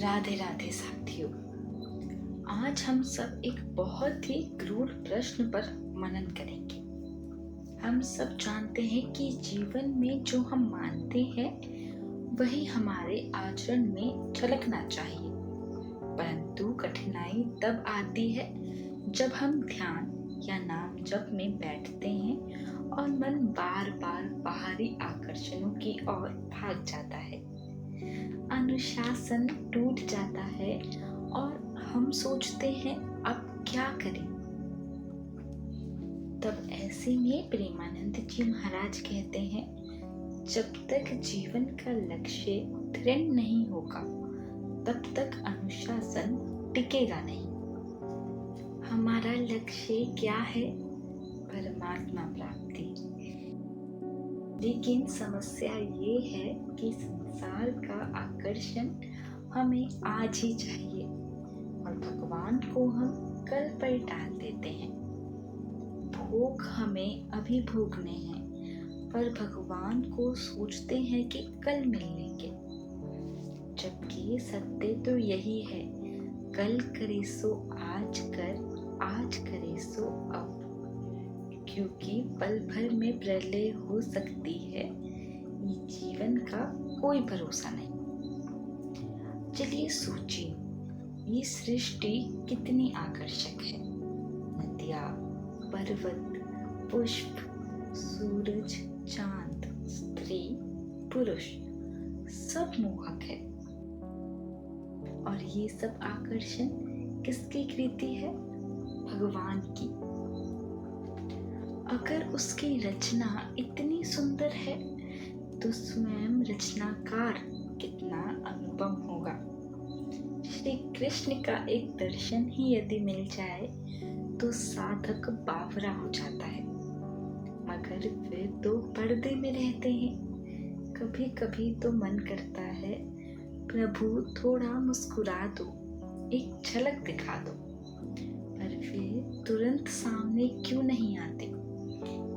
राधे राधे साथियों। आज हम सब एक बहुत ही क्रूर प्रश्न पर मनन करेंगे। हम सब जानते हैं कि जीवन में जो हम मानते हैं वही हमारे आचरण में झलकना चाहिए, परंतु कठिनाई तब आती है जब हम ध्यान या नाम जप में बैठते हैं और मन बार बार बाहरी आकर्षणों की ओर भाग जाता है। अनुशासन टूट जाता है और हम सोचते हैं अब क्या करें। तब ऐसे में प्रेमानंद जी महाराज कहते हैं, जब तक जीवन का लक्ष्य दृढ़ नहीं होगा तब तक अनुशासन टिकेगा नहीं। हमारा लक्ष्य क्या है? परमात्मा प्राप्ति। लेकिन समस्या ये है कि संसार का आकर्षण हमें आज ही चाहिए और भगवान को हम कल पर टाल देते हैं। भोग हमें अभी भोगने हैं, पर भगवान को सोचते हैं कि कल मिल लेंगे, जबकि सत्य तो यही है, कल करे सो आज कर, आज करे सो अब। क्योंकि पल भर में प्रलय हो सकती है, ये जीवन का कोई भरोसा नहीं। चलिए सोचिए, ये सृष्टि कितनी आकर्षक है। नदियाँ, पर्वत, पुष्प, सूरज, चांद, स्त्री, पुरुष, सब मोहक है। और ये सब आकर्षण किसकी कृति है? भगवान की। अगर उसकी रचना इतनी सुंदर है तो स्वयं रचनाकार कितना अनुपम होगा। श्री कृष्ण का एक दर्शन ही यदि मिल जाए तो साधक बावरा हो जाता है, मगर वे तो पर्दे में रहते हैं। कभी कभी तो मन करता है, प्रभु थोड़ा मुस्कुरा दो, एक झलक दिखा दो, पर वे तुरंत सामने क्यों नहीं आते?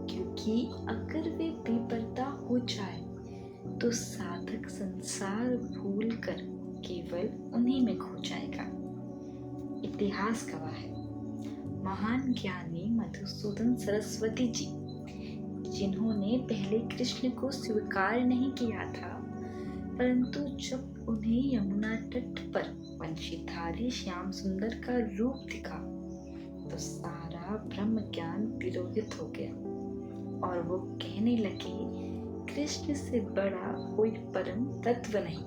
क्योंकि अगर वे बेपर्दा हो जाए तो साधक संसार भूलकर केवल उन्हीं में खो जाएगा। इतिहास गवाह है। महान ज्ञानी मधुसूदन सरस्वती जी, जिन्होंने पहले कृष्ण को स्वीकार नहीं किया था, परंतु जब उन्हें यमुना तट पर वंशीधारी श्याम सुंदर का रूप दिखा तो सारा ब्रह्म ज्ञान तिरोहित हो गया और वो कहने लगे, कृष्ण से बड़ा कोई परम तत्व नहीं।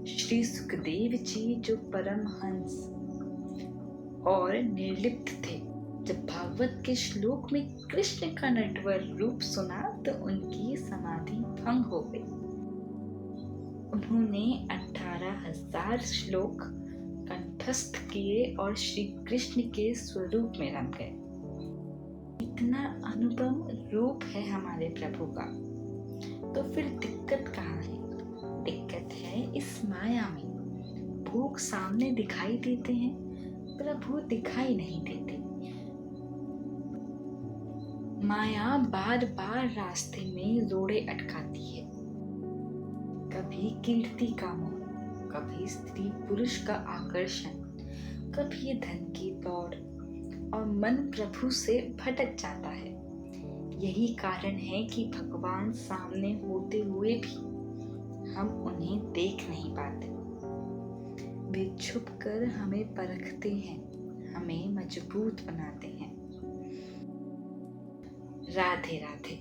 श्री सुखदेव जी जो परमहंस और निर्लिप्त थे, जब भागवत के श्लोक में कृष्ण का नटवर रूप सुना तो उनकी समाधि भंग हो गई। उन्होंने 18,000 श्लोक कंठस्थ किए और श्री कृष्ण के स्वरूप में रम गए। इतना अनुपम रूप है हमारे प्रभु का, तो फिर दिक्कत कहाँ है? दिक्कत है इस माया में। भोग सामने दिखाई देते हैं, प्रभु दिखाई नहीं देते। माया बार बार रास्ते में रोड़े अटकाती है। कभी कीर्ति का मोह, कभी स्त्री पुरुष का आकर्षण, कभी धन की दौड़, और मन प्रभु से भटक जाता है। यही कारण है कि भगवान सामने होते हुए भी हम उन्हें देख नहीं पाते। वे छुपकर हमें परखते हैं, हमें मजबूत बनाते हैं। राधे राधे।